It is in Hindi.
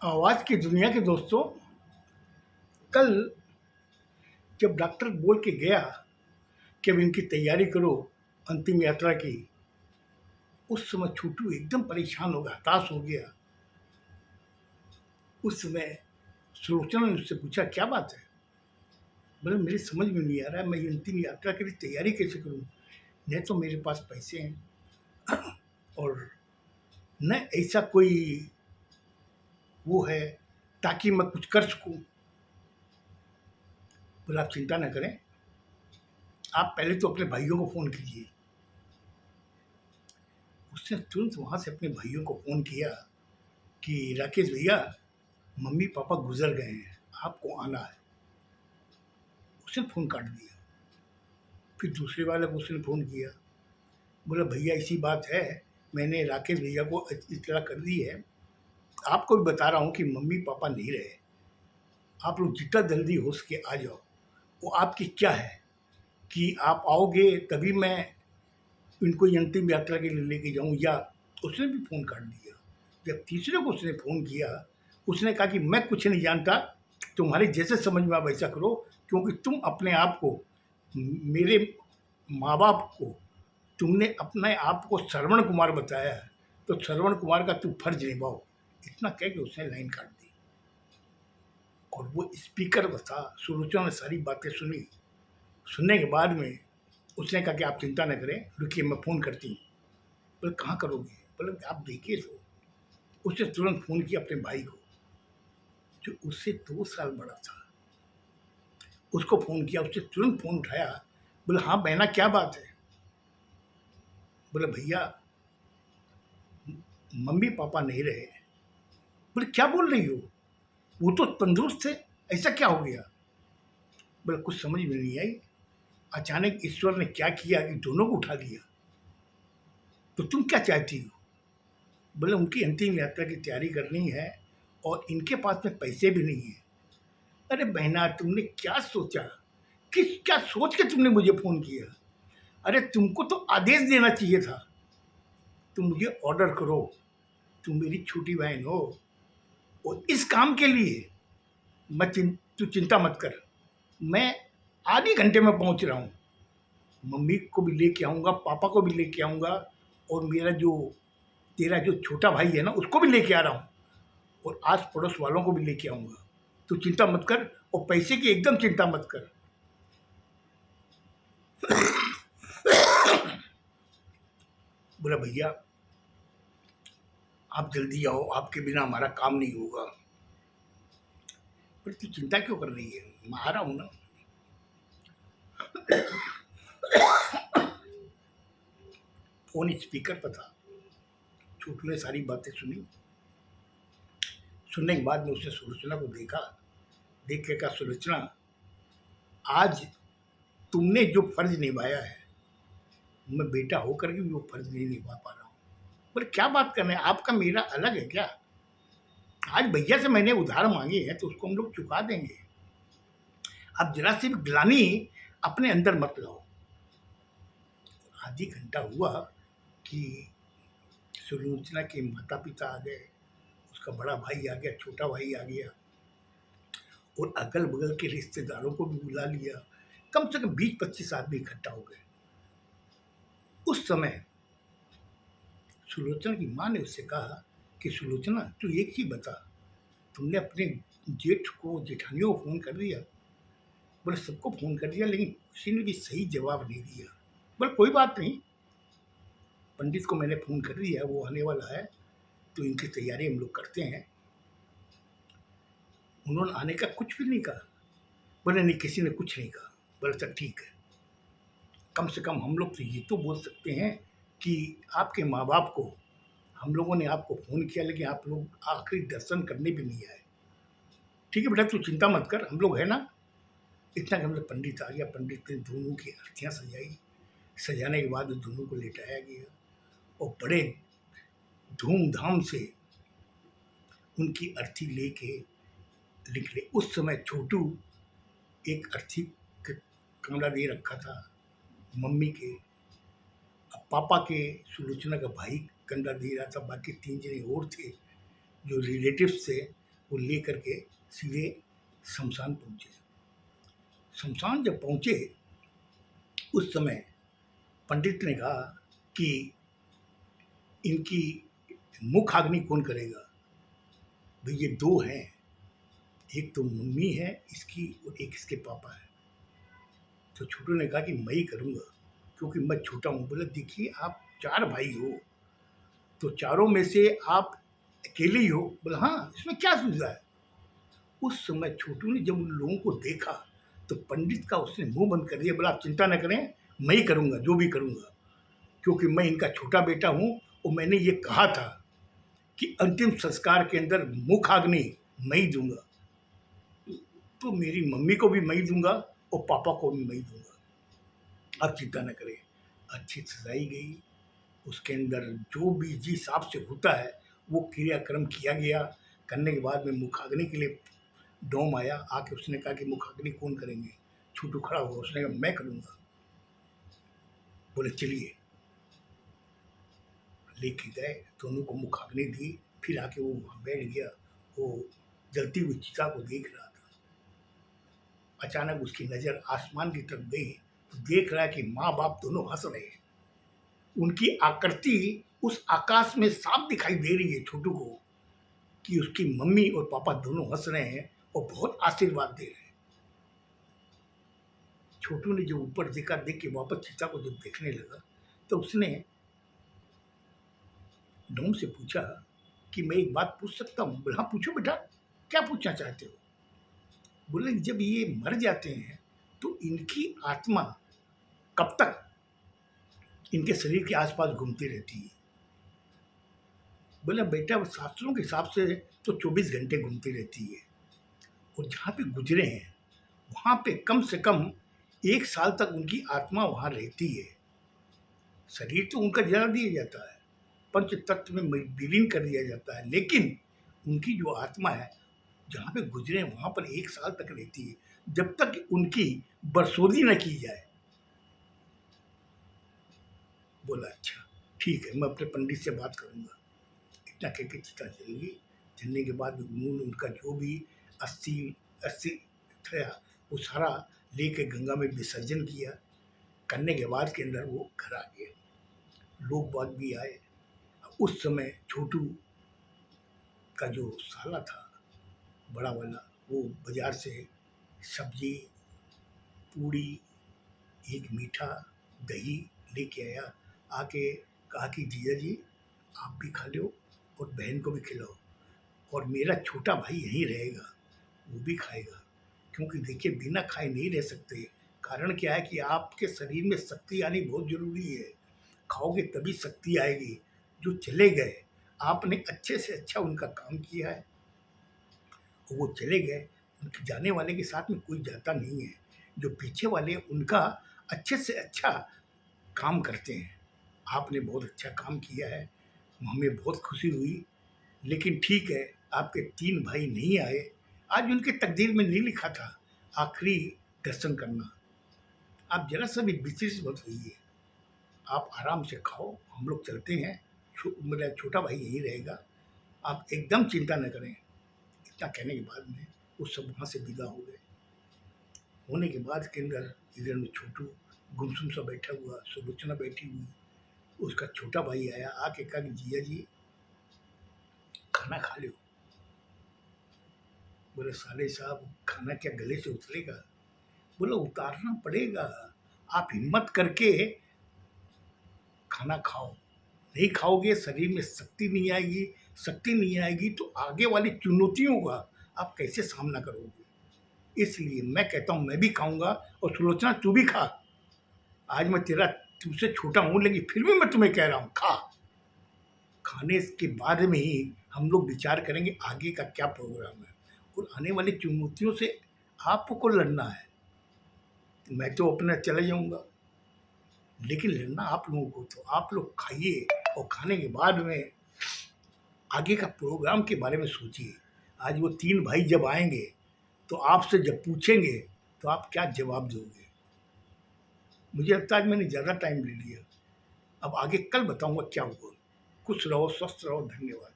आवाज़ की दुनिया के दोस्तों, कल जब डॉक्टर बोल के गया कि अब इनकी तैयारी करो अंतिम यात्रा की, उस समय छोटू एकदम परेशान हो गया, हताश हो गया। उस समय सुलोचना ने उससे पूछा, क्या बात है? बोले, मेरी समझ में नहीं आ रहा है, मैं ये अंतिम यात्रा के लिए तैयारी कैसे करूं? न तो मेरे पास पैसे हैं और न ऐसा कोई वो है ताकि मैं कुछ कर सकूं। बोला, आप चिंता न करें, आप पहले तो अपने भाइयों को फ़ोन कीजिए। उसने तुरंत वहाँ से अपने भाइयों को फ़ोन किया कि राकेश भैया, मम्मी पापा गुजर गए हैं, आपको आना है। उसने फ़ोन काट दिया। फिर दूसरे वाले को उसने फ़ोन किया, बोला, भैया ऐसी बात है, मैंने राकेश भैया को इत्तला कर दी है, आपको भी बता रहा हूँ कि मम्मी पापा नहीं रहे, आप लोग जितना जल्दी हो सके आ जाओ। वो आपकी क्या है कि आप आओगे तभी मैं इनको ये अंतिम यात्रा के लिए लेके जाऊँ, या उसने भी फ़ोन काट दिया। जब तीसरे को उसने फ़ोन किया, उसने कहा कि मैं कुछ नहीं जानता, तुम्हारे जैसे समझ में आ वैसा करो, क्योंकि तुम अपने आप को, मेरे माँ बाप को, तुमने अपने आप को श्रवण कुमार बताया है, तो श्रवण कुमार का तुम फर्ज निभाओ। इतना कह के उसने लाइन काट दी। और वो स्पीकर बता, सुलोचना ने सारी बातें सुनी। सुनने के बाद में उसने कहा कि आप चिंता न करें, रुकिए मैं फ़ोन करती हूँ। बोले, कहाँ करोगे? बोले, आप देखिए तो। उसने तुरंत फ़ोन किया अपने भाई को, जो उससे 2 साल बड़ा था। उसको फ़ोन किया, उसने तुरंत फ़ोन उठाया। बोले, हाँ बहना, क्या बात है? बोले, भैया, मम्मी पापा नहीं रहे। बोले, क्या बोल रही हो? वो तो तंदुरुस्त थे, ऐसा क्या हो गया? बोले, कुछ समझ में नहीं आई, अचानक ईश्वर ने क्या किया कि दोनों को उठा लिया। तो तुम क्या चाहती हो? बोले, उनकी अंतिम यात्रा की तैयारी करनी है और इनके पास में पैसे भी नहीं है। अरे बहना, तुमने क्या सोचा? किस क्या सोच के तुमने मुझे फ़ोन किया? अरे तुमको तो आदेश देना चाहिए था, तुम मुझे ऑर्डर करो, तुम मेरी छोटी बहन हो, और इस काम के लिए तू चिंता मत कर, मैं आधे घंटे में पहुंच रहा हूँ। मम्मी को भी लेके आऊँगा, पापा को भी लेके आऊँगा, और मेरा जो तेरा जो छोटा भाई है ना, उसको भी लेके आ रहा हूँ, और आस पड़ोस वालों को भी लेके आऊँगा। तू चिंता मत कर, और पैसे की एकदम चिंता मत कर। बोला, भैया आप जल्दी आओ, आपके बिना हमारा काम नहीं होगा। पर तू चिंता क्यों कर रही है, मैं आ रहा हूँ ना। फ़ोन स्पीकर पर था। छोटू ने सारी बातें सुनी। सुनने के बाद में उसने सुलोचना को देखा। देख के कहा, सुलोचना, आज तुमने जो फर्ज निभाया है, मैं बेटा होकर के भी वो फर्ज नहीं निभा पा रहा हूँ। बोले, क्या बात कर रहे हैं, आपका मेरा अलग है क्या? आज भैया से मैंने उधार मांगे हैं तो उसको हम लोग चुका देंगे। आप जरा सी भी ग्लानि अपने अंदर मत लाओ। आधी घंटा हुआ कि सुलोचना के माता पिता आ गए, उसका बड़ा भाई आ गया, छोटा भाई आ गया, और अगल बगल के रिश्तेदारों को भी बुला लिया। कम से कम 20-25 आदमी इकट्ठा हो गए। उस समय सुलोचना की माँ ने उससे कहा कि सुलोचना, तू एक ही बता, तुमने अपने जेठ को, जेठानियों को फ़ोन कर दिया? बोले, सबको फ़ोन कर दिया, लेकिन किसी ने भी सही जवाब नहीं दिया। बोले, कोई बात नहीं, पंडित को मैंने फ़ोन कर दिया, वो आने वाला है, तो इनकी तैयारी हम लोग करते हैं। उन्होंने आने का कुछ भी नहीं कहा। बोले, नहीं, किसी ने कुछ नहीं कहा। बोले, चल ठीक है, कम से कम हम लोग तो ये तो बोल सकते हैं कि आपके माँ बाप को, हम लोगों ने आपको फ़ोन किया, लेकिन आप लोग आखिरी दर्शन करने भी नहीं आए। ठीक है बेटा, तू चिंता मत कर, हम लोग है ना। इतना कि हम लोग, पंडित आ गया, पंडित ने दोनों की अर्थियाँ सजाई। सजाने के बाद दोनों को लेटाया गया, और बड़े धूमधाम से उनकी अर्थी लेके निकले। उस समय छोटू एक अर्थी कंगना दे रखा था मम्मी के, अब पापा के, सुलोचना का भाई कंधा दे रहा था, बाकी 3 जने और थे जो रिलेटिव्स थे, वो ले करके सीधे शमशान पहुँचे। शमशान जब पहुँचे उस समय पंडित ने कहा कि इनकी मुख अग्नि कौन करेगा? भाई ये दो हैं, एक तो मम्मी है इसकी और एक इसके पापा है। तो छोटू ने कहा कि मैं ही करूँगा क्योंकि मैं छोटा हूँ। बोला देखिए आप 4 भाई हो, तो चारों में से आप अकेले ही हो। बोला हाँ, इसमें क्या सुविधा है? उस समय छोटू ने जब उन लोगों को देखा तो पंडित का उसने मुंह बंद कर दिया। बोला आप चिंता न करें, मैं ही करूँगा, जो भी करूँगा, क्योंकि मैं इनका छोटा बेटा हूँ और मैंने ये कहा था कि अंतिम संस्कार के अंदर मुखाग्नि मैं ही दूंगा, तो मेरी मम्मी को भी मैं ही दूंगा और पापा को भी मैं ही दूंगा, आप चिंता न करें। अच्छी सजाई गई, उसके अंदर जो भी जिस हिसाब से होता है वो क्रियाक्रम किया गया। करने के बाद में मुखाग्नि के लिए डोम आया, आके उसने कहा कि मुखाग्नि कौन करेंगे? छोटू खड़ा हुआ, उसने कहा मैं करूँगा। बोले चलिए, लेके गए, दोनों को मुखाग्नि दी, फिर आके वो वहाँ बैठ गया। वो जलती हुई चिता को देख रहा था। अचानक उसकी नज़र आसमान की तरफ गई तो देख रहा है कि माँ बाप दोनों हंस रहे हैं। उनकी आकृति उस आकाश में साफ दिखाई दे रही है छोटू को कि उसकी मम्मी और पापा दोनों हंस रहे हैं और बहुत आशीर्वाद दे रहे हैं। छोटू ने जो ऊपर देखा, देख के वापस चिता को जब देखने लगा तो उसने डोम से पूछा कि मैं एक बात पूछ सकता हूँ? बोला हाँ पूछो बेटा, क्या पूछना चाहते हो? बोले जब ये मर जाते हैं तो इनकी आत्मा कब तक इनके शरीर के आसपास घूमती रहती है? बोला बेटा शास्त्रों के हिसाब से तो 24 घंटे घूमती रहती है, और जहाँ पे गुजरे हैं वहाँ पे कम से कम 1 साल तक उनकी आत्मा वहाँ रहती है। शरीर तो उनका जला दिया जाता है, पंच तत्व में विलीन कर दिया जाता है, लेकिन उनकी जो आत्मा है जहाँ पे गुजरे हैं वहाँ पर 1 साल तक रहती है, जब तक उनकी बरसोदी न की जाए। बोला अच्छा ठीक है, मैं अपने पंडित से बात करूँगा। इतना कह के चिता चलेगी। चलने के बाद उन्होंने उनका जो भी अस्थि था वो सारा लेके गंगा में विसर्जन किया। करने के बाद के अंदर वो घर आ गए, लोग बाग भी आए। उस समय छोटू का जो साला था बड़ा वाला, वो बाजार से सब्जी, पूड़ी, एक मीठा, दही लेके आया। आके कहा कि जीजा जी आप भी खा लो और बहन को भी खिलाओ, और मेरा छोटा भाई यहीं रहेगा, वो भी खाएगा, क्योंकि देखिए बिना खाए नहीं रह सकते। कारण क्या है कि आपके शरीर में शक्ति आनी बहुत ज़रूरी है, खाओगे तभी शक्ति आएगी। जो चले गए आपने अच्छे से अच्छा उनका काम किया है, और वो चले गए, उनके जाने वाले के साथ में कोई जाता नहीं है। जो पीछे वाले उनका अच्छे से अच्छा काम करते हैं। आपने बहुत अच्छा काम किया है, हमें बहुत खुशी हुई। लेकिन ठीक है, आपके 3 भाई नहीं आए, आज उनके तकदीर में नहीं लिखा था आखिरी दर्शन करना। आप जरा सा भी विशेष मत होइए, आप आराम से खाओ, हम लोग चलते हैं, मेरा छोटा भाई यहीं रहेगा, आप एकदम चिंता न करें। इतना कहने के बाद में वो सब वहाँ से विदा हो गए। होने के बाद के अंदर इधर में छोटू गुमसुम सा बैठा हुआ, सुलोचना बैठी हुई, उसका छोटा भाई आया, आके कहा कि जिया जी खाना खा लो। बोले साले साहब खाना क्या गले से उतरेगा? बोले उतारना पड़ेगा, आप हिम्मत करके खाना खाओ, नहीं खाओगे शरीर में शक्ति नहीं आएगी। शक्ति नहीं आएगी तो आगे वाली चुनौतियों का आप कैसे सामना करोगे? इसलिए मैं कहता हूँ मैं भी खाऊंगा, और सुलोचना तू भी खा। आज मैं तुमसे छोटा हूँ लेकिन फिर भी मैं तुम्हें कह रहा हूँ खा। खाने के बाद में ही हम लोग विचार करेंगे आगे का क्या प्रोग्राम है, और आने वाली चुनौतियों से आपको लड़ना है। मैं तो अपना चला जाऊंगा, लेकिन लड़ना आप लोगों को। तो आप लोग खाइए, और खाने के बाद में आगे का प्रोग्राम के बारे में सोचिए। आज वो 3 भाई जब आएंगे तो आपसे जब पूछेंगे तो आप क्या जवाब दोगे? मुझे लगता है आज मैंने ज़्यादा टाइम ले लिया, अब आगे कल बताऊंगा क्या हुआ। खुश रहो, स्वस्थ रहो, धन्यवाद।